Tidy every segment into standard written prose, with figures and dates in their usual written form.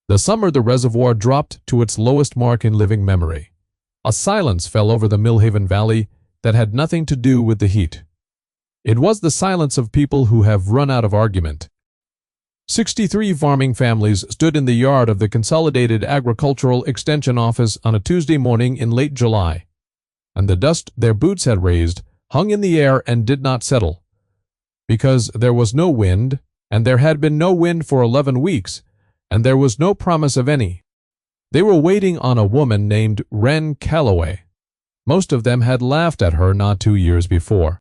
The summer the reservoir dropped to its lowest mark in living memory. A silence fell over the Millhaven Valley that had nothing to do with the heat. It was the silence of people who have run out of argument. 63 farming families stood in the yard of the Consolidated Agricultural Extension Office on a Tuesday morning in late July, and the dust their boots had raised hung in the air and did not settle. Because there was no wind, and there had been no wind for 11 weeks, and there was no promise of any. They were waiting on a woman named Wren Calloway. Most of them had laughed at her not 2 years before.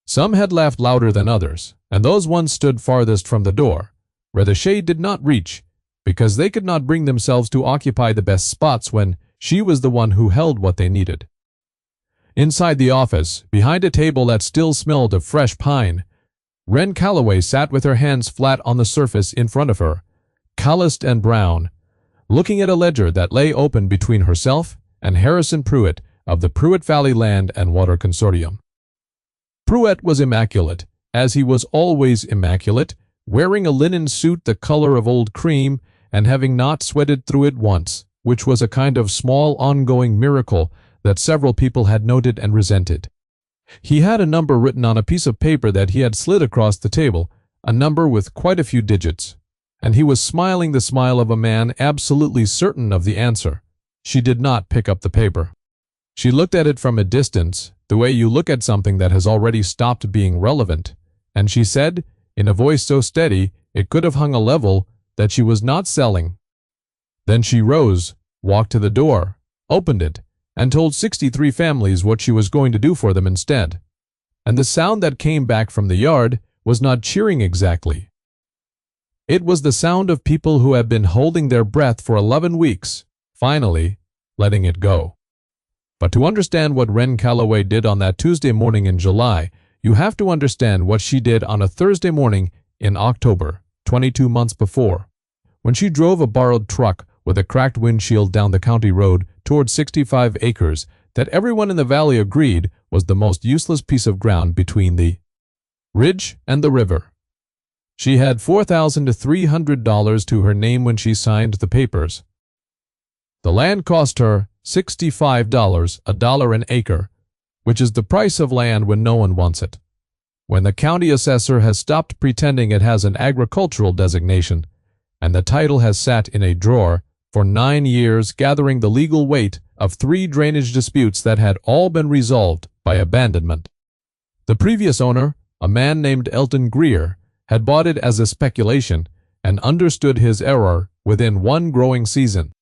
Some had laughed louder than others, and those ones stood farthest from the door, where the shade did not reach, because they could not bring themselves to occupy the best spots when she was the one who held what they needed. Inside the office, behind a table that still smelled of fresh pine, Wren Calloway sat with her hands flat on the surface in front of her, calloused and brown, looking at a ledger that lay open between herself and Harrison Pruitt of the Pruitt Valley Land and Water Consortium. Pruitt was immaculate, as he was always immaculate, wearing a linen suit the color of old cream and having not sweated through it once, which was a kind of small ongoing miracle that several people had noted and resented. He had a number written on a piece of paper that he had slid across the table, a number with quite a few digits, and he was smiling the smile of a man absolutely certain of the answer. She did not pick up the paper. She looked at it from a distance, the way you look at something that has already stopped being relevant, and she said, in a voice so steady it could have hung a level, that she was not selling. Then she rose, walked to the door, opened it, and told 63 families what she was going to do for them instead. And the sound that came back from the yard was not cheering exactly. It was the sound of people who had been holding their breath for 11 weeks, finally letting it go. But to understand what Wren Calloway did on that Tuesday morning in July, you have to understand what she did on a Thursday morning in October, 22 months before, when she drove a borrowed truck with a cracked windshield down the county road toward 65 acres that everyone in the valley agreed was the most useless piece of ground between the ridge and the river. She had $4,300 to her name when she signed the papers. The land cost her $65, $1 an acre, which is the price of land when no one wants it. When the county assessor has stopped pretending it has an agricultural designation, and the title has sat in a drawer for 9 years gathering the legal weight of 3 drainage disputes that had all been resolved by abandonment. The previous owner, a man named Elton Greer, had bought it as a speculation and understood his error within 1 growing season.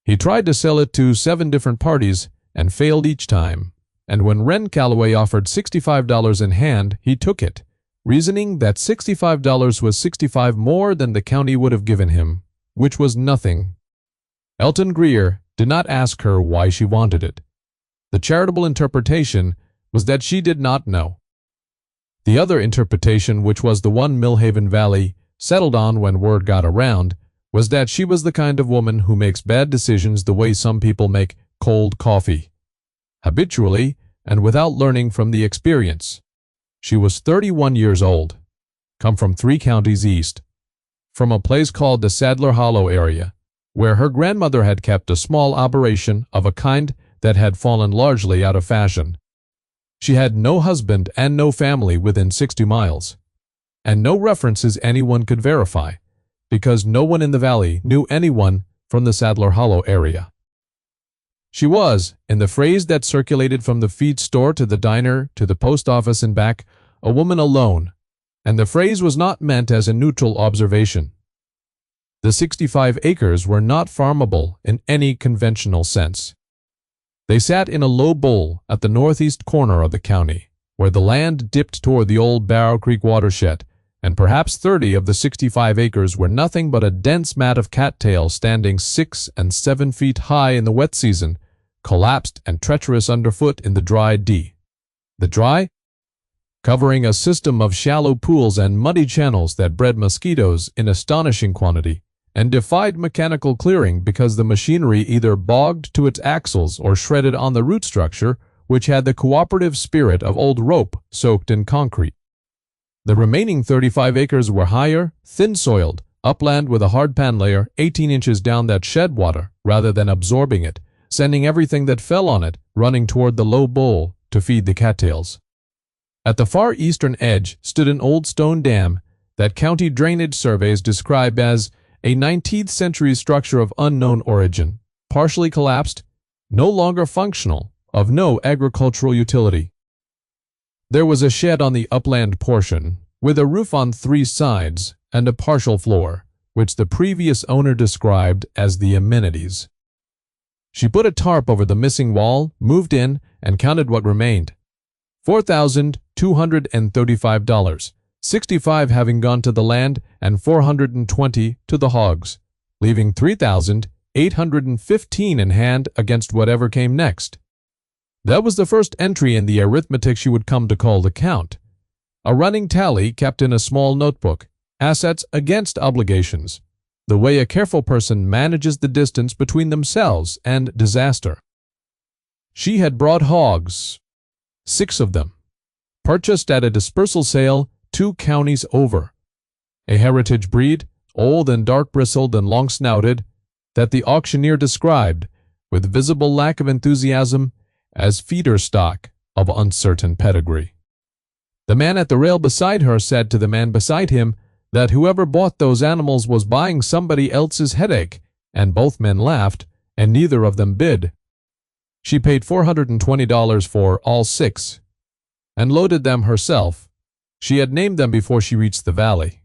He tried to sell it to 7 different parties and failed each time, and when Wren Calloway offered $65 in hand, he took it, reasoning that $65 was $65 more than the county would have given him, which was nothing. Elton Greer did not ask her why she wanted it. The charitable interpretation was that she did not know. The other interpretation, which was the one Millhaven Valley settled on when word got around, was that she was the kind of woman who makes bad decisions the way some people make cold coffee, habitually and without learning from the experience. She was 31 years old, come from 3 counties east, from a place called the Sadler Hollow area, where her grandmother had kept a small operation of a kind that had fallen largely out of fashion. She had no husband and no family within 60 miles, and no references anyone could verify, because no one in the valley knew anyone from the Sadler Hollow area. She was, in the phrase that circulated from the feed store to the diner to the post office and back, a woman alone, and the phrase was not meant as a neutral observation. The 65 acres were not farmable in any conventional sense. They sat in a low bowl at the northeast corner of the county, where the land dipped toward the old Barrow Creek watershed, and perhaps 30 of the 65 acres were nothing but a dense mat of cattail standing 6 and 7 feet high in the wet season, collapsed and treacherous underfoot in the dry The dry, covering a system of shallow pools and muddy channels that bred mosquitoes in astonishing quantity, and defied mechanical clearing because the machinery either bogged to its axles or shredded on the root structure, which had the cooperative spirit of old rope soaked in concrete. The remaining 35 acres were higher, thin-soiled, upland with a hard pan layer 18 inches down that shed water rather than absorbing it, sending everything that fell on it running toward the low bowl to feed the cattails. At the far eastern edge stood an old stone dam that county drainage surveys describe as a 19th century structure of unknown origin, partially collapsed, no longer functional, of no agricultural utility. There was a shed on the upland portion, with a roof on 3 sides and a partial floor, which the previous owner described as the amenities. She put a tarp over the missing wall, moved in, and counted what remained. $4,235, $65 having gone to the land and $420 to the hogs, leaving $3,815 in hand against whatever came next. That was the first entry in the arithmetic she would come to call the count. A running tally kept in a small notebook, assets against obligations, the way a careful person manages the distance between themselves and disaster. She had brought hogs, 6 of them, purchased at a dispersal sale 2 counties over, a heritage breed, old and dark-bristled and long-snouted, that the auctioneer described, with visible lack of enthusiasm, as feeder stock of uncertain pedigree. The man at the rail beside her said to the man beside him that whoever bought those animals was buying somebody else's headache, and both men laughed, and neither of them bid. She paid $420 for all 6, and loaded them herself. She had named them before she reached the valley.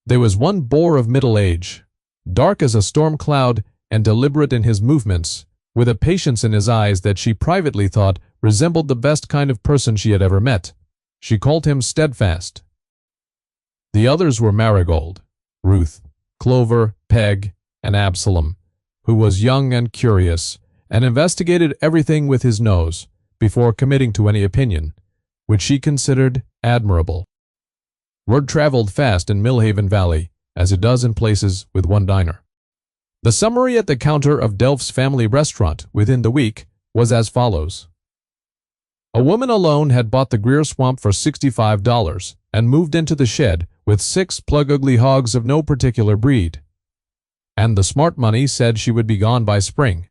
There was one boar of middle age, dark as a storm cloud and deliberate in his movements, with a patience in his eyes that she privately thought resembled the best kind of person she had ever met. She called him Steadfast. The others were Marigold, Ruth, Clover, Peg, and Absalom, who was young and curious, and investigated everything with his nose before committing to any opinion, which she considered admirable. Word traveled fast in Millhaven Valley, as it does in places with one diner. The summary at the counter of Delph's family restaurant within the week was as follows. A woman alone had bought the Greer Swamp for $65 and moved into the shed with 6 plug-ugly hogs of no particular breed. And the smart money said she would be gone by spring.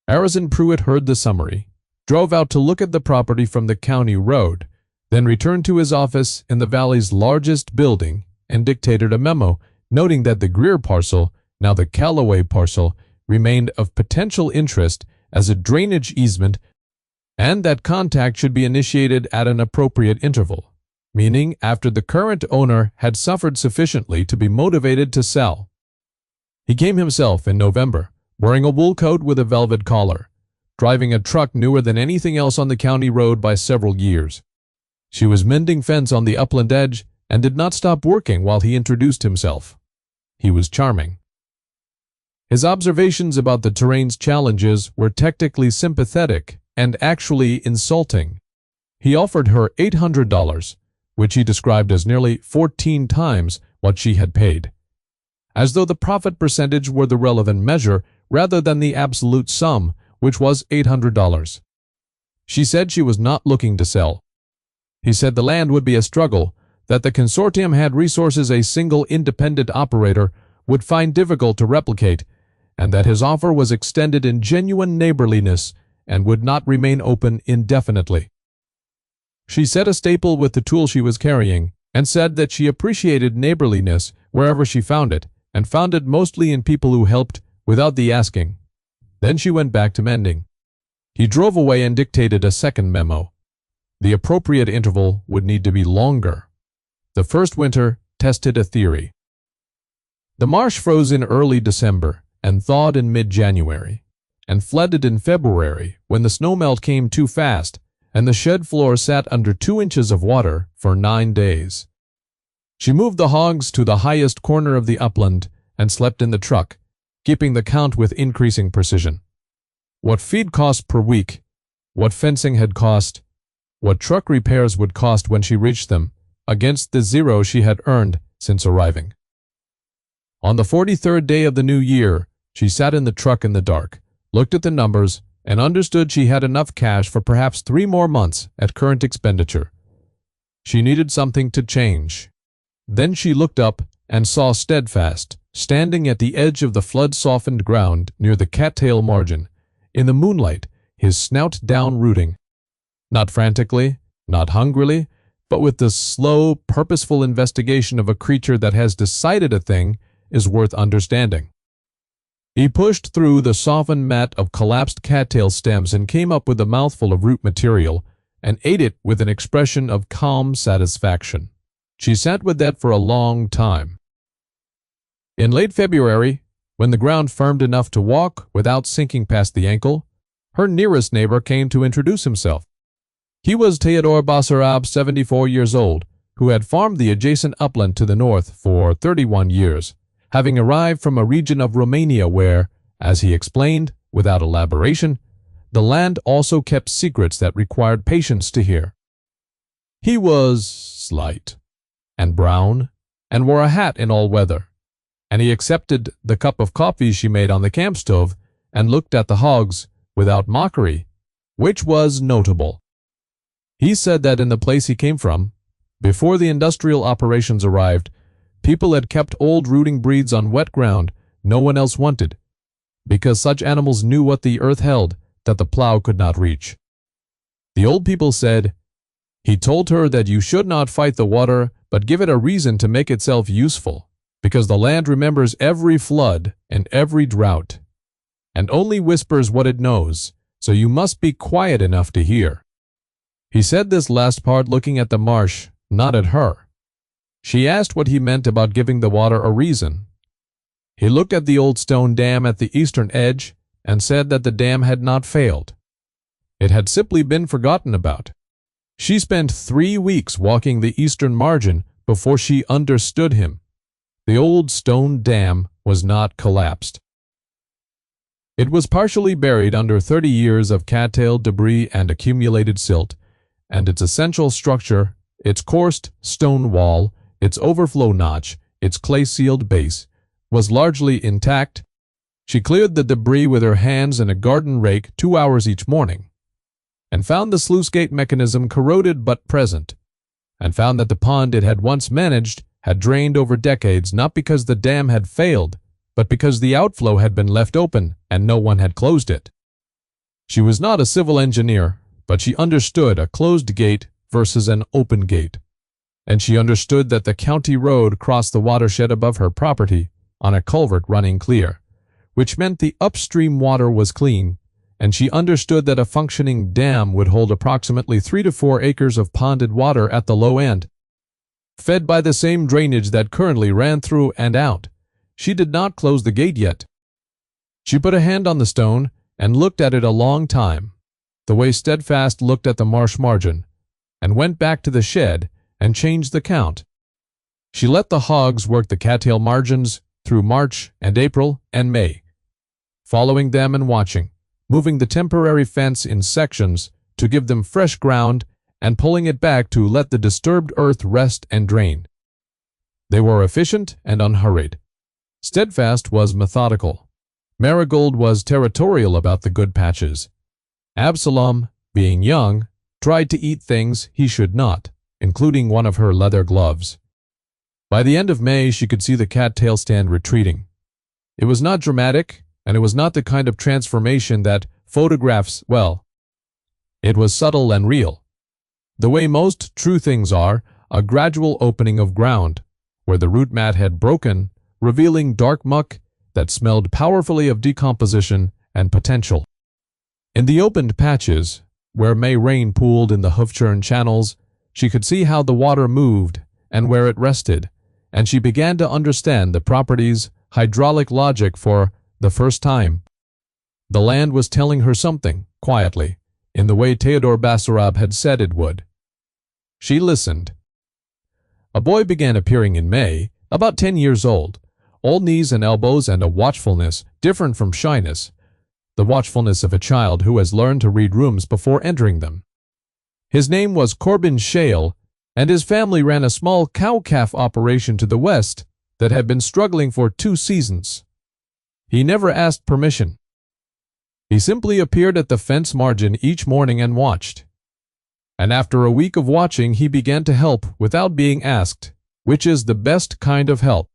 Arison Pruitt heard the summary, drove out to look at the property from the county road, then returned to his office in the valley's largest building and dictated a memo noting that the Greer parcel, now the Callaway parcel, remained of potential interest as a drainage easement and that contact should be initiated at an appropriate interval, meaning after the current owner had suffered sufficiently to be motivated to sell. He came himself in November, wearing a wool coat with a velvet collar, driving a truck newer than anything else on the county road by several years. She was mending fence on the upland edge and did not stop working while he introduced himself. He was charming. His observations about the terrain's challenges were technically sympathetic and actually insulting. He offered her $800, which he described as nearly 14 times what she had paid, as though the profit percentage were the relevant measure rather than the absolute sum, which was $800. She said she was not looking to sell. He said the land would be a struggle, that the consortium had resources a single independent operator would find difficult to replicate, and that his offer was extended in genuine neighborliness and would not remain open indefinitely. She set a staple with the tool she was carrying and said that she appreciated neighborliness wherever she found it, and found it mostly in people who helped without the asking. Then she went back to mending. He drove away and dictated a second memo. The appropriate interval would need to be longer. The first winter tested a theory. The marsh froze in early December and thawed in mid-January, and flooded in February when the snowmelt came too fast and the shed floor sat under 2 inches of water for 9 days. She moved the hogs to the highest corner of the upland and slept in the truck, keeping the count with increasing precision. What feed cost per week, what fencing had cost, what truck repairs would cost when she reached them, against the zero she had earned since arriving. On the 43rd day of the new year, she sat in the truck in the dark, looked at the numbers, and understood she had enough cash for perhaps 3 more months at current expenditure. She needed something to change. Then she looked up and saw Steadfast, standing at the edge of the flood-softened ground near the Cattail margin, in the moonlight, his snout down rooting. Not frantically, not hungrily, but with the slow, purposeful investigation of a creature that has decided a thing is worth understanding. He pushed through the softened mat of collapsed cattail stems and came up with a mouthful of root material and ate it with an expression of calm satisfaction. She sat with that for a long time. In late February, when the ground firmed enough to walk without sinking past the ankle, her nearest neighbor came to introduce himself. He was Theodore Basarab, 74 years old, who had farmed the adjacent upland to the north for 31 years, having arrived from a region of Romania where, as he explained, without elaboration, the land also kept secrets that required patience to hear. He was slight and brown and wore a hat in all weather, and he accepted the cup of coffee she made on the camp stove and looked at the hogs without mockery, which was notable. He said that in the place he came from, before the industrial operations arrived, people had kept old rooting breeds on wet ground no one else wanted, because such animals knew what the earth held that the plow could not reach. The old people said, "He told her that you should not fight the water, but give it a reason to make itself useful, because the land remembers every flood and every drought, and only whispers what it knows, so you must be quiet enough to hear." He said this last part looking at the marsh, not at her. She asked what he meant about giving the water a reason. He looked at the old stone dam at the eastern edge and said that the dam had not failed. It had simply been forgotten about. She spent 3 weeks walking the eastern margin before she understood him. The old stone dam was not collapsed. It was partially buried under 30 years of cattail debris and accumulated silt, and its essential structure, its coursed stone wall, its overflow notch, its clay-sealed base, was largely intact. She cleared the debris with her hands and a garden rake 2 hours each morning, and found the sluice gate mechanism corroded but present, and found that the pond it had once managed had drained over decades not because the dam had failed, but because the outflow had been left open and no one had closed it. She was not a civil engineer, but she understood a closed gate versus an open gate, and she understood that the county road crossed the watershed above her property on a culvert running clear, which meant the upstream water was clean, and she understood that a functioning dam would hold approximately 3 to 4 acres of ponded water at the low end, fed by the same drainage that currently ran through and out. She did not close the gate yet. She put a hand on the stone and looked at it a long time, the way Steadfast looked at the marsh margin, and went back to the shed and changed the count. She let the hogs work the cattail margins through March and April and May, following them and watching, moving the temporary fence in sections to give them fresh ground and pulling it back to let the disturbed earth rest and drain. They were efficient and unhurried. Steadfast was methodical. Marigold was territorial about the good patches. Absalom, being young, tried to eat things he should not, including one of her leather gloves. By the end of May, she could see the cattail stand retreating. It was not dramatic, and it was not the kind of transformation that photographs well. It was subtle and real. The way most true things are, a gradual opening of ground, where the root mat had broken, revealing dark muck that smelled powerfully of decomposition and potential. In the opened patches, where May rain pooled in the hoof-churn channels, she could see how the water moved and where it rested, and she began to understand the properties' hydraulic logic for the first time. The land was telling her something, quietly, in the way Theodore Basarab had said it would. She listened. A boy began appearing in May, about 10 years old, all knees and elbows and a watchfulness different from shyness, the watchfulness of a child who has learned to read rooms before entering them. His name was Corbin Shale, and his family ran a small cow-calf operation to the west that had been struggling for 2 seasons. He never asked permission. He simply appeared at the fence margin each morning and watched. And after a week of watching, he began to help without being asked, which is the best kind of help.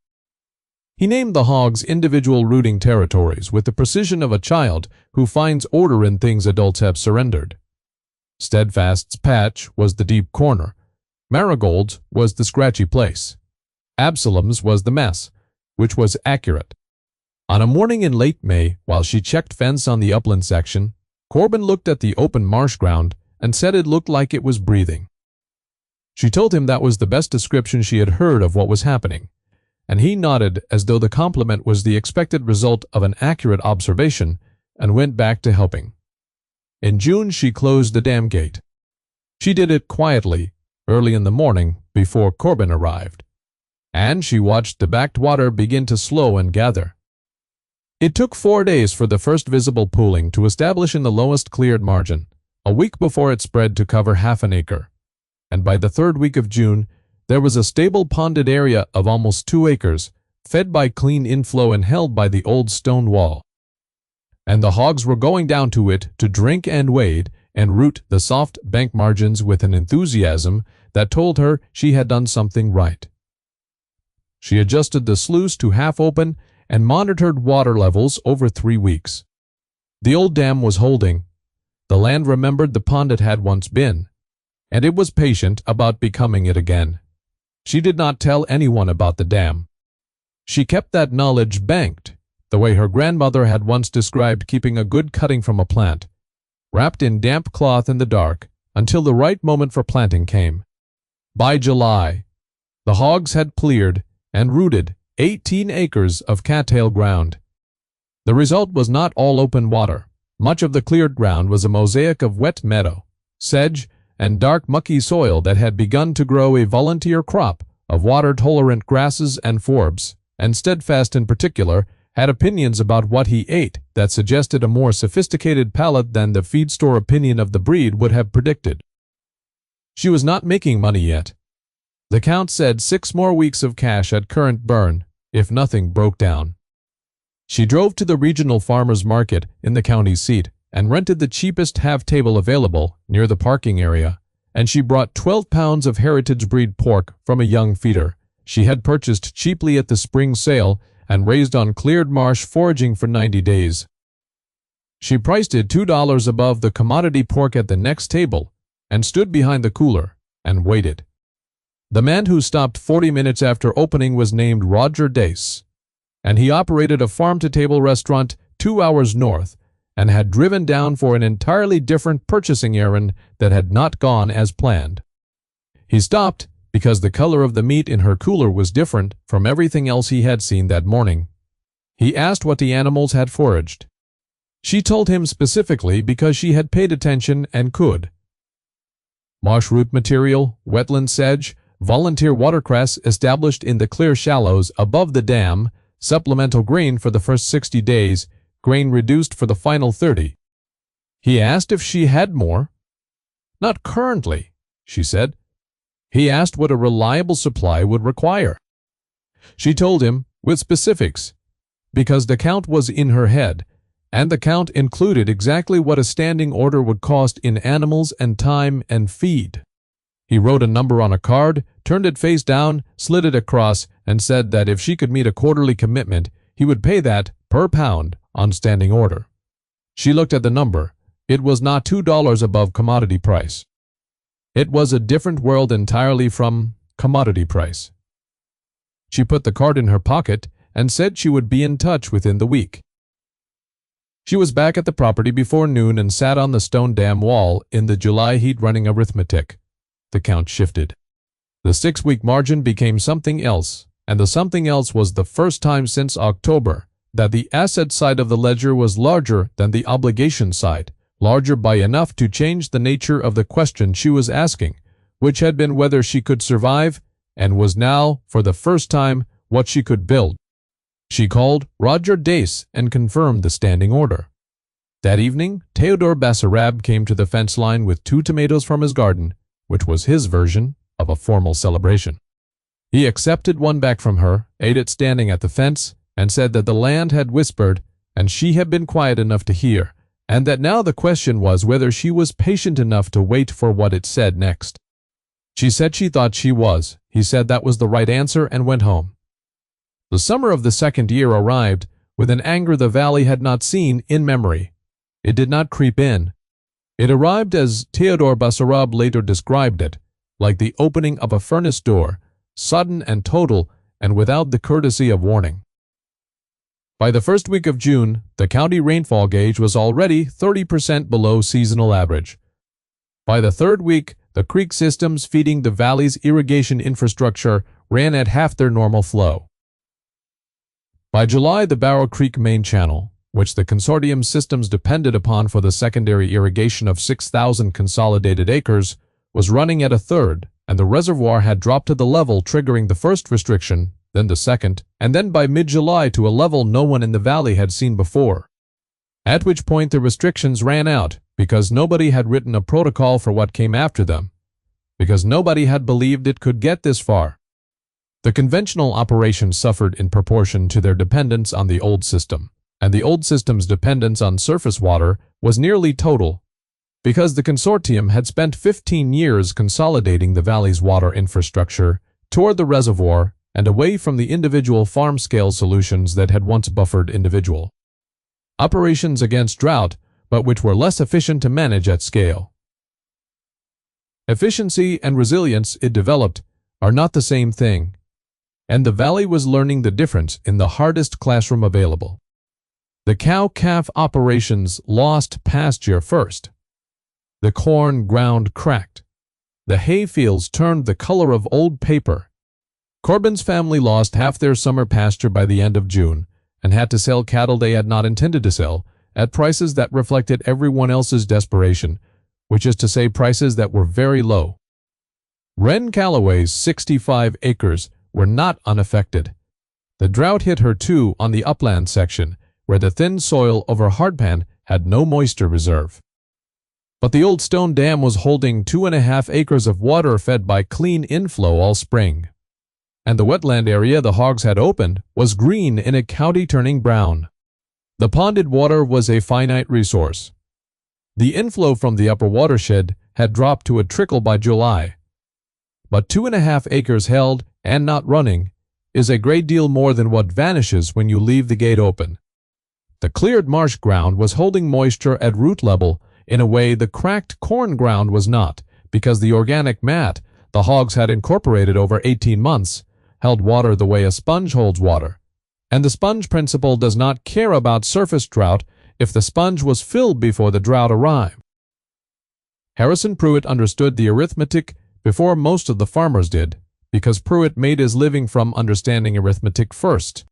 He named the Hogs individual rooting territories with the precision of a child who finds order in things adults have surrendered. Steadfast's patch was the deep corner. Marigold's was the scratchy place. Absalom's was the mess, which was accurate. On a morning in late May, while she checked fence on the upland section, Corbin looked at the open marsh ground and said it looked like it was breathing. She told him that was the best description she had heard of what was happening, and he nodded as though the compliment was the expected result of an accurate observation and went back to helping. In June, she closed the dam gate. She did it quietly, early in the morning, before Corbin arrived, and she watched the backed water begin to slow and gather. It took 4 days for the first visible pooling to establish in the lowest cleared margin, a week before it spread to cover half an acre, and by the 3rd week of June, there was a stable ponded area of almost 2 acres, fed by clean inflow and held by the old stone wall. And the hogs were going down to it to drink and wade and root the soft bank margins with an enthusiasm that told her she had done something right. She adjusted the sluice to half open and monitored water levels over 3 weeks. The old dam was holding. The land remembered the pond it had once been, and it was patient about becoming it again. She did not tell anyone about the dam. She kept that knowledge banked, the way her grandmother had once described keeping a good cutting from a plant, wrapped in damp cloth in the dark until the right moment for planting came. By July, the hogs had cleared and rooted 18 acres of cattail ground. The result was not all open water. Much of the cleared ground was a mosaic of wet meadow, sedge, and dark mucky soil that had begun to grow a volunteer crop of water-tolerant grasses and forbs, and Steadfast in particular had opinions about what he ate that suggested a more sophisticated palate than the feed store opinion of the breed would have predicted. She was not making money yet. The Count said 6 more weeks of cash at current burn, if nothing broke down. She drove to the regional farmers' market in the county seat and rented the cheapest half-table available near the parking area, and she brought 12 pounds of heritage breed pork from a young feeder she had purchased cheaply at the spring sale and raised on cleared marsh foraging for 90 days. She priced it $2 above the commodity pork at the next table and stood behind the cooler and waited. The man who stopped 40 minutes after opening was named Roger Dace, and he operated a farm-to-table restaurant 2 hours north and had driven down for an entirely different purchasing errand that had not gone as planned. He stopped because the color of the meat in her cooler was different from everything else he had seen that morning. He asked what the animals had foraged. She told him specifically because she had paid attention and could. Marsh root material, wetland sedge, volunteer watercress established in the clear shallows above the dam, supplemental grain for the first 60 days, grain reduced for the final 30. He asked if she had more. Not currently, she said. He asked what a reliable supply would require. She told him, with specifics, because the count was in her head, and the count included exactly what a standing order would cost in animals and time and feed. He wrote a number on a card, turned it face down, slid it across, and said that if she could meet a quarterly commitment, he would pay that per pound on standing order. She looked at the number. It was not $2 above commodity price. It was a different world entirely from commodity price. She put the card in her pocket and said she would be in touch within the week. She was back at the property before noon and sat on the stone dam wall in the July heat running arithmetic. The count shifted. The 6-week margin became something else, and the something else was the first time since October that the asset side of the ledger was larger than the obligation side, larger by enough to change the nature of the question she was asking, which had been whether she could survive, and was now, for the first time, what she could build. She called Roger Dace and confirmed the standing order. That evening, Theodore Basarab came to the fence line with 2 tomatoes from his garden, which was his version of a formal celebration. He accepted one back from her, ate it standing at the fence, and said that the land had whispered, and she had been quiet enough to hear, and that now the question was whether she was patient enough to wait for what it said next. She said she thought she was. He said that was the right answer and went home. The summer of the second year arrived with an anger the valley had not seen in memory. It did not creep in. It arrived as Theodore Basarab later described it, like the opening of a furnace door, sudden and total, and without the courtesy of warning. By the first week of June, the county rainfall gauge was already 30% below seasonal average. By the third week, the creek systems feeding the valley's irrigation infrastructure ran at half their normal flow. By July, the Barrow Creek main channel, which the consortium systems depended upon for the secondary irrigation of 6,000 consolidated acres, was running at a third, and the reservoir had dropped to the level triggering the first restriction, then the second, and then by mid-July to a level no one in the valley had seen before. At which point the restrictions ran out, because nobody had written a protocol for what came after them, because nobody had believed it could get this far. The conventional operations suffered in proportion to their dependence on the old system, and the old system's dependence on surface water was nearly total, because the consortium had spent 15 years consolidating the valley's water infrastructure toward the reservoir and away from the individual farm-scale solutions that had once buffered individual operations against drought, but which were less efficient to manage at scale. Efficiency and resilience, it developed, are not the same thing, and the valley was learning the difference in the hardest classroom available. The cow-calf operations lost pasture first. The corn ground cracked. The hay fields turned the color of old paper. Corbin's family lost half their summer pasture by the end of June and had to sell cattle they had not intended to sell at prices that reflected everyone else's desperation, which is to say prices that were very low. Wren Calloway's 65 acres were not unaffected. The drought hit her too on the upland section, where the thin soil over hardpan had no moisture reserve. But the old stone dam was holding 2.5 acres of water fed by clean inflow all spring. And the wetland area the hogs had opened was green in a county turning brown. The ponded water was a finite resource. The inflow from the upper watershed had dropped to a trickle by July. But 2.5 acres held and not running is a great deal more than what vanishes when you leave the gate open. The cleared marsh ground was holding moisture at root level in a way the cracked corn ground was not, because the organic mat the hogs had incorporated over 18 months held water the way a sponge holds water, and the sponge principle does not care about surface drought if the sponge was filled before the drought arrived. Harrison Pruitt understood the arithmetic before most of the farmers did, because Pruitt made his living from understanding arithmetic first.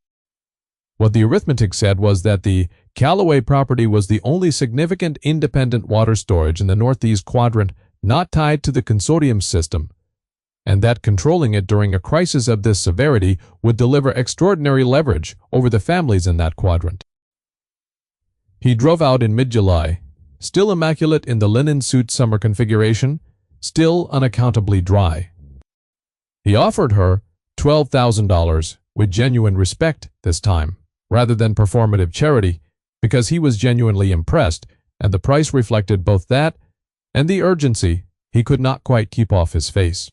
What the arithmetic said was that the Calloway property was the only significant independent water storage in the northeast quadrant not tied to the consortium system, and that controlling it during a crisis of this severity would deliver extraordinary leverage over the families in that quadrant. He drove out in mid-July, still immaculate in the linen suit summer configuration, still unaccountably dry. He offered her $12,000 with genuine respect this time, rather than performative charity, because he was genuinely impressed, and the price reflected both that and the urgency he could not quite keep off his face.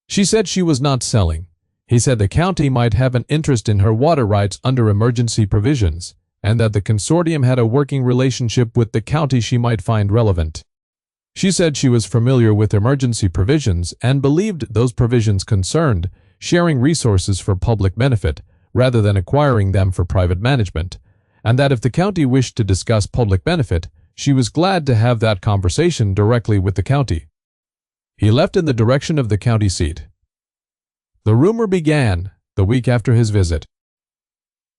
She said she was not selling. He said the county might have an interest in her water rights under emergency provisions, and that the consortium had a working relationship with the county she might find relevant. She said she was familiar with emergency provisions and believed those provisions concerned sharing resources for public benefit rather than acquiring them for private management, and that if the county wished to discuss public benefit, she was glad to have that conversation directly with the county. He left in the direction of the county seat. The rumor began the week after his visit.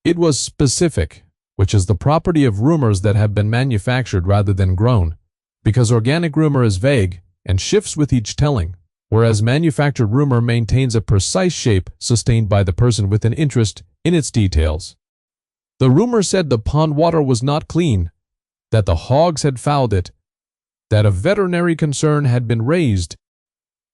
It was specific, which is the property of rumors that have been manufactured rather than grown, because organic rumor is vague and shifts with each telling, whereas manufactured rumor maintains a precise shape sustained by the person with an interest in its details. The rumor said the pond water was not clean, that the hogs had fouled it, that a veterinary concern had been raised.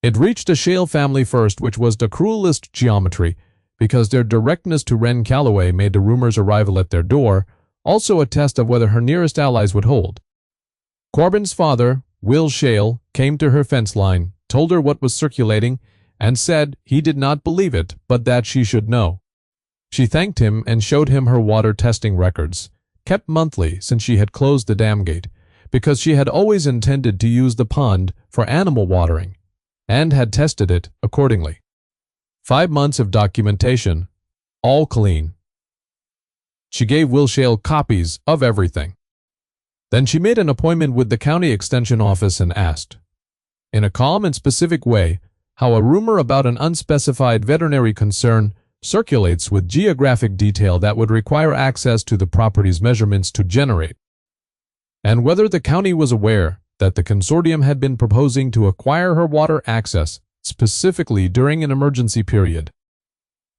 It reached a Shale family first, which was the cruelest geometry, because their directness to Wren Calloway made the rumor's arrival at their door also a test of whether her nearest allies would hold. Corbin's father, Will Shale, came to her fence line, told her what was circulating, and said he did not believe it, but that she should know. She thanked him and showed him her water testing records, kept monthly since she had closed the dam gate, because she had always intended to use the pond for animal watering, and had tested it accordingly. 5 months of documentation, all clean. She gave Wilshale copies of everything. Then she made an appointment with the county extension office and asked, in a calm and specific way, how a rumor about an unspecified veterinary concern circulates with geographic detail that would require access to the property's measurements to generate, and whether the county was aware that the consortium had been proposing to acquire her water access specifically during an emergency period.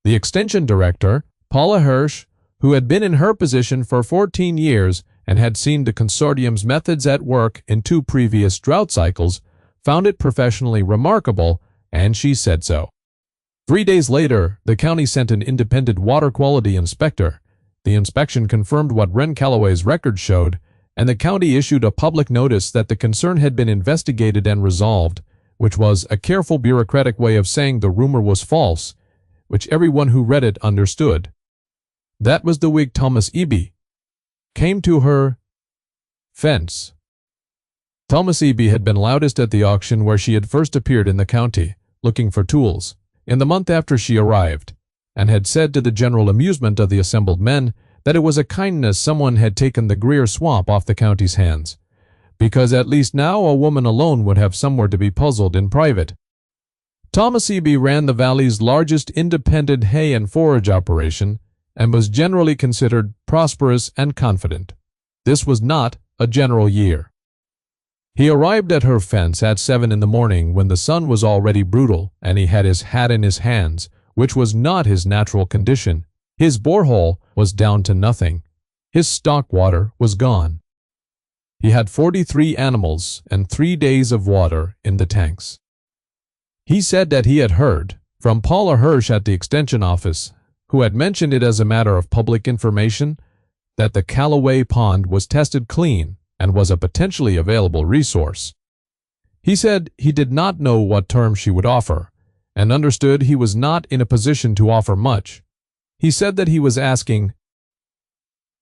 The extension director, Paula Hirsch, who had been in her position for 14 years and had seen the consortium's methods at work in 2 previous drought cycles, found it professionally remarkable, and she said so. 3 days later, the county sent an independent water quality inspector. The inspection confirmed what Ren Calloway's records showed, and the county issued a public notice that the concern had been investigated and resolved, which was a careful bureaucratic way of saying the rumor was false, which everyone who read it understood. That was the week Thomas Eby came to her fence. Thomas Eby had been loudest at the auction where she had first appeared in the county, looking for tools, in the month after she arrived, and had said to the general amusement of the assembled men that it was a kindness someone had taken the Greer swamp off the county's hands, because at least now a woman alone would have somewhere to be puzzled in private. Thomas Eby ran the valley's largest independent hay and forage operation, and was generally considered prosperous and confident. This was not a general year. He arrived at her fence at 7 in the morning when the sun was already brutal, and he had his hat in his hands, which was not his natural condition. His borehole was down to nothing. His stock water was gone. He had 43 animals and 3 days of water in the tanks. He said that he had heard from Paula Hirsch at the extension office, who had mentioned it as a matter of public information, that the Calloway pond was tested clean and was a potentially available resource. He said he did not know what terms she would offer, and understood he was not in a position to offer much. He said that he was asking.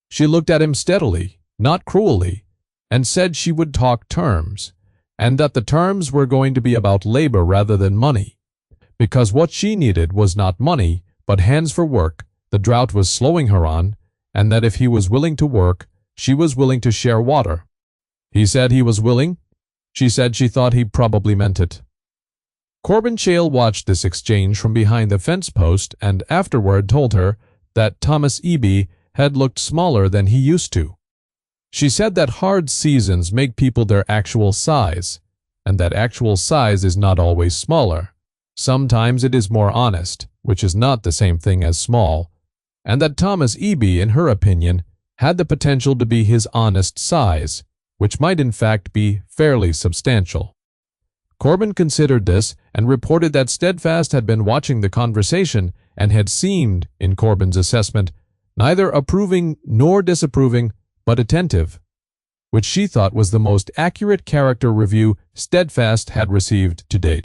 She looked at him steadily, not cruelly, and said she would talk terms, and that the terms were going to be about labor rather than money, because what she needed was not money, but hands for work the drought was slowing her on, and that if he was willing to work, she was willing to share water. He said he was willing. She said she thought he probably meant it. Corbin Shale watched this exchange from behind the fence post and afterward told her that Thomas Eby had looked smaller than he used to. She said that hard seasons make people their actual size, and that actual size is not always smaller. Sometimes it is more honest, which is not the same thing as small, and that Thomas Eby, in her opinion, had the potential to be his honest size, which might in fact be fairly substantial. Corbin considered this and reported that Steadfast had been watching the conversation and had seemed, in Corbin's assessment, neither approving nor disapproving, but attentive, which she thought was the most accurate character review Steadfast had received to date.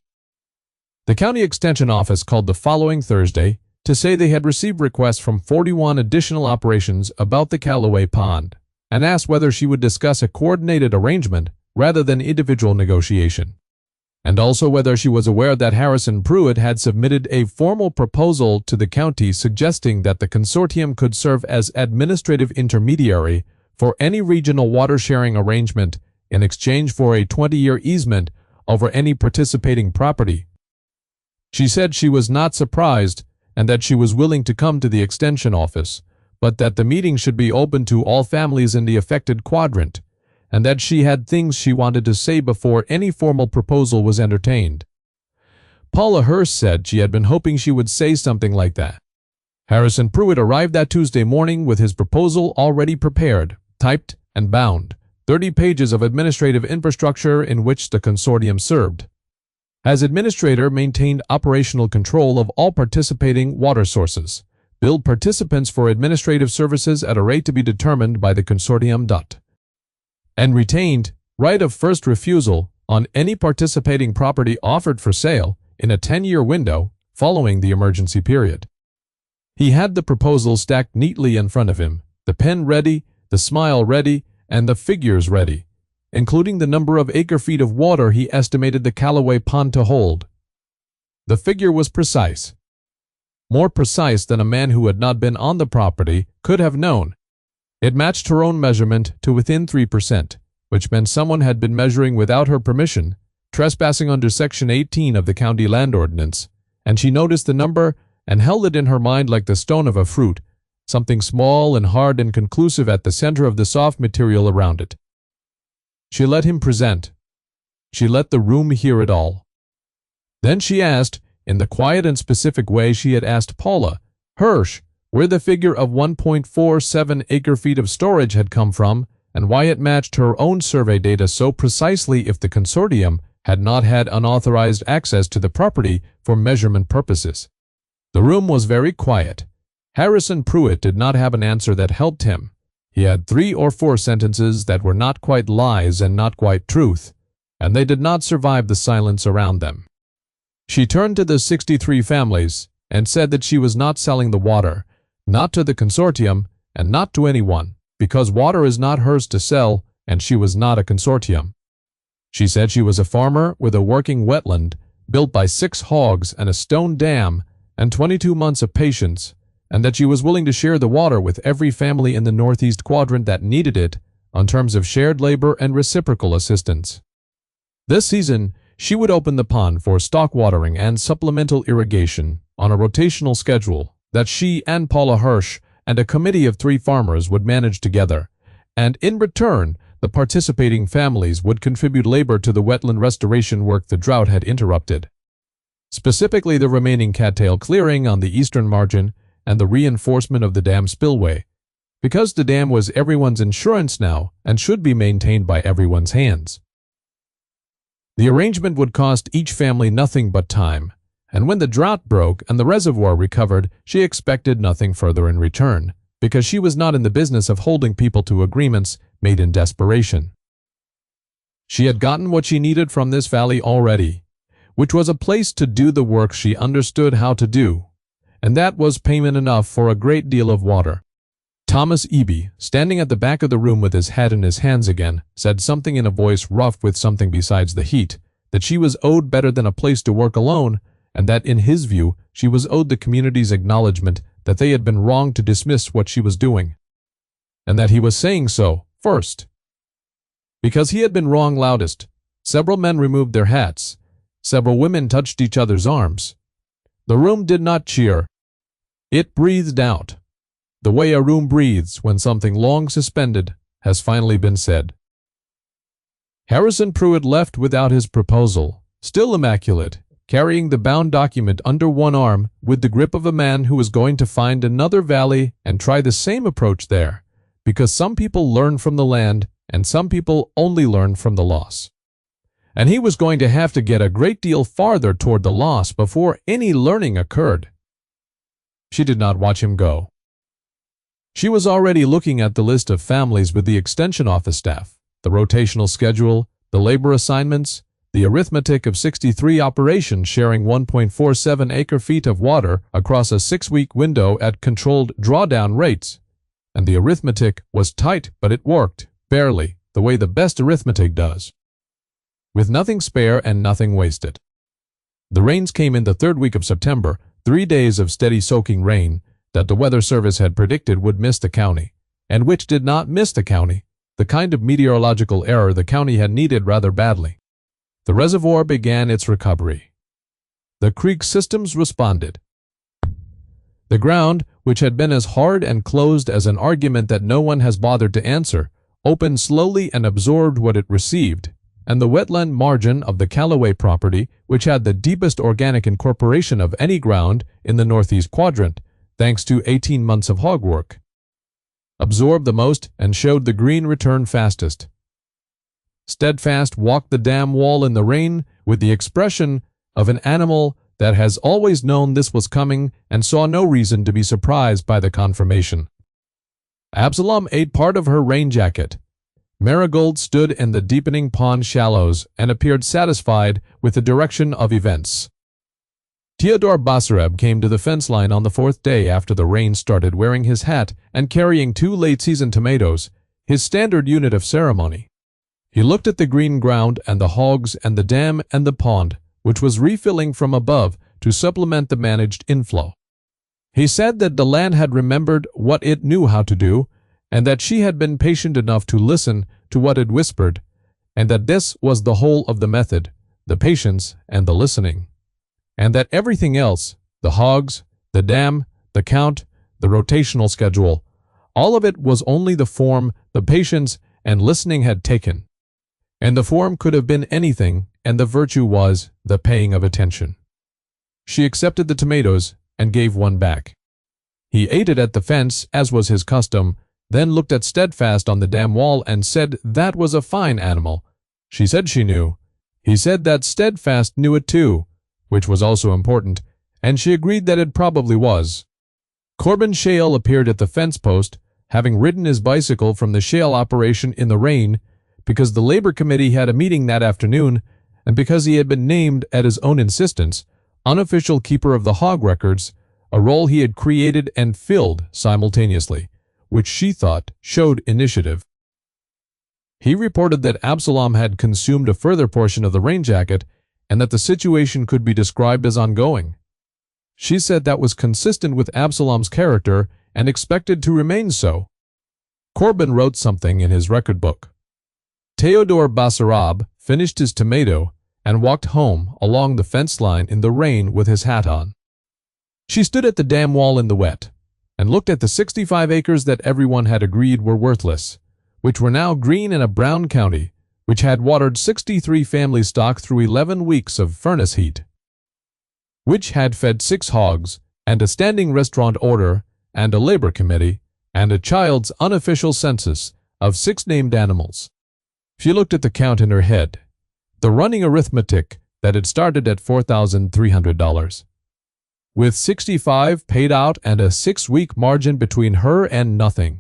The county extension office called the following Thursday to say they had received requests from 41 additional operations about the Calloway pond, and asked whether she would discuss a coordinated arrangement rather than individual negotiation, and also whether she was aware that Harrison Pruitt had submitted a formal proposal to the county suggesting that the consortium could serve as administrative intermediary for any regional water-sharing arrangement in exchange for a 20-year easement over any participating property. She said she was not surprised and that she was willing to come to the extension office, but that the meeting should be open to all families in the affected quadrant, and that she had things she wanted to say before any formal proposal was entertained. Paula Hirsch said she had been hoping she would say something like that. Harrison Pruitt arrived that Tuesday morning with his proposal already prepared, typed, and bound, 30 pages of administrative infrastructure in which the consortium served. As administrator, maintained operational control of all participating water sources, billed participants for administrative services at a rate to be determined by the consortium. And retained right of first refusal on any participating property offered for sale in a 10-year window following the emergency period. He had the proposal stacked neatly in front of him, the pen ready, the smile ready, and the figures ready. Including the number of acre-feet of water he estimated the Callaway Pond to hold. The figure was precise. More precise than a man who had not been on the property could have known. It matched her own measurement to within 3%, which meant someone had been measuring without her permission, trespassing under Section 18 of the County Land Ordinance, and she noticed the number and held it in her mind like the stone of a fruit, something small and hard and conclusive at the center of the soft material around it. She let him present. She let the room hear it all. Then she asked, in the quiet and specific way she had asked Paula, Hirsch, where the figure of 1.47 acre-feet of storage had come from, and why it matched her own survey data so precisely if the consortium had not had unauthorized access to the property for measurement purposes. The room was very quiet. Harrison Pruitt did not have an answer that helped him. He had 3 or 4 sentences that were not quite lies and not quite truth, and they did not survive the silence around them. She turned to the 63 families and said that she was not selling the water, not to the consortium and not to anyone, because water is not hers to sell and she was not a consortium. She said she was a farmer with a working wetland built by 6 hogs and a stone dam and 22 months of patience, and that she was willing to share the water with every family in the northeast quadrant that needed it on terms of shared labor and reciprocal assistance. This season, she would open the pond for stock watering and supplemental irrigation on a rotational schedule that she and Paula Hirsch and a committee of 3 farmers would manage together, and in return, the participating families would contribute labor to the wetland restoration work the drought had interrupted. Specifically, the remaining cattail clearing on the eastern margin and the reinforcement of the dam spillway, because the dam was everyone's insurance now and should be maintained by everyone's hands. The arrangement would cost each family nothing but time, and when the drought broke and the reservoir recovered, she expected nothing further in return, because she was not in the business of holding people to agreements made in desperation. She had gotten what she needed from this valley already, which was a place to do the work she understood how to do, and that was payment enough for a great deal of water. Thomas Eby, standing at the back of the room with his head in his hands again, said something in a voice rough with something besides the heat, that she was owed better than a place to work alone, and that in his view she was owed the community's acknowledgement that they had been wrong to dismiss what she was doing, and that he was saying so first. Because he had been wrong loudest, several men removed their hats, several women touched each other's arms. The room did not cheer. It breathed out, the way a room breathes when something long suspended has finally been said. Harrison Pruitt left without his proposal, still immaculate, carrying the bound document under one arm with the grip of a man who was going to find another valley and try the same approach there, because some people learn from the land and some people only learn from the loss. And he was going to have to get a great deal farther toward the loss before any learning occurred. She did not watch him go. She was already looking at the list of families with the extension office staff, the rotational schedule, the labor assignments, the arithmetic of 63 operations sharing 1.47 acre-feet of water across a 6-week window at controlled drawdown rates. And the arithmetic was tight, but it worked, barely, the way the best arithmetic does, with nothing spare and nothing wasted. The rains came in the 3rd week of September, 3 days of steady soaking rain that the Weather Service had predicted would miss the county, and which did not miss the county, the kind of meteorological error the county had needed rather badly. The reservoir began its recovery. The creek systems responded. The ground, which had been as hard and closed as an argument that no one has bothered to answer, opened slowly and absorbed what it received, and the wetland margin of the Callaway property, which had the deepest organic incorporation of any ground in the northeast quadrant, thanks to 18 months of hog work, absorbed the most and showed the green return fastest. Steadfast walked the dam wall in the rain with the expression of an animal that has always known this was coming and saw no reason to be surprised by the confirmation. Absalom ate part of her rain jacket. Marigold stood in the deepening pond shallows and appeared satisfied with the direction of events. Theodore Basarab came to the fence line on the fourth day after the rain started, wearing his hat and carrying 2 late-season tomatoes, his standard unit of ceremony. He looked at the green ground and the hogs and the dam and the pond, which was refilling from above to supplement the managed inflow. He said that the land had remembered what it knew how to do, and that she had been patient enough to listen to what it whispered, and that this was the whole of the method, the patience and the listening, and that everything else, the hogs, the dam, the count, the rotational schedule, all of it was only the form the patience and listening had taken. And the form could have been anything, and the virtue was the paying of attention. She accepted the tomatoes and gave one back. He ate it at the fence, as was his custom, then looked at Steadfast on the dam wall and said that was a fine animal. She said she knew. He said that Steadfast knew it too, which was also important, and she agreed that it probably was. Corbin Shale appeared at the fence post, having ridden his bicycle from the shale operation in the rain, because the Labor Committee had a meeting that afternoon, and because he had been named, at his own insistence, unofficial keeper of the hog records, a role he had created and filled simultaneously, which she thought showed initiative. He reported that Absalom had consumed a further portion of the rain jacket and that the situation could be described as ongoing. She said that was consistent with Absalom's character and expected to remain so. Corbin wrote something in his record book. Theodore Basarab finished his tomato and walked home along the fence line in the rain with his hat on. She stood at the dam wall in the wet and looked at the 65 acres that everyone had agreed were worthless, which were now green in a brown county, which had watered 63 family stock through 11 weeks of furnace heat, which had fed 6 hogs and a standing restaurant order and a labor committee and a child's unofficial census of 6 named animals. She looked at the count in her head, the running arithmetic that had started at $4,300. With 65 paid out and a 6-week margin between her and nothing.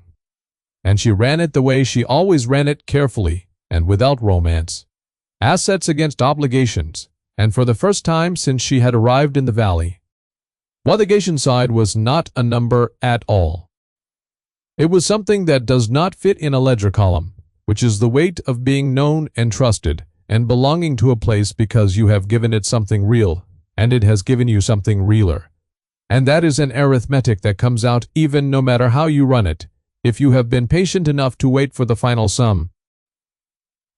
And she ran it the way she always ran it, carefully and without romance. Assets against obligations, and for the first time since she had arrived in the valley. Obligation side was not a number at all. It was something that does not fit in a ledger column, which is the weight of being known and trusted and belonging to a place because you have given it something real, and it has given you something realer. And that is an arithmetic that comes out even no matter how you run it, if you have been patient enough to wait for the final sum.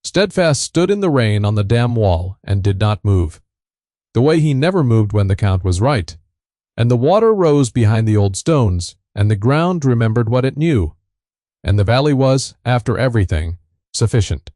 Steadfast stood in the rain on the dam wall and did not move, the way he never moved when the count was right, and the water rose behind the old stones, and the ground remembered what it knew, and the valley was, after everything, sufficient.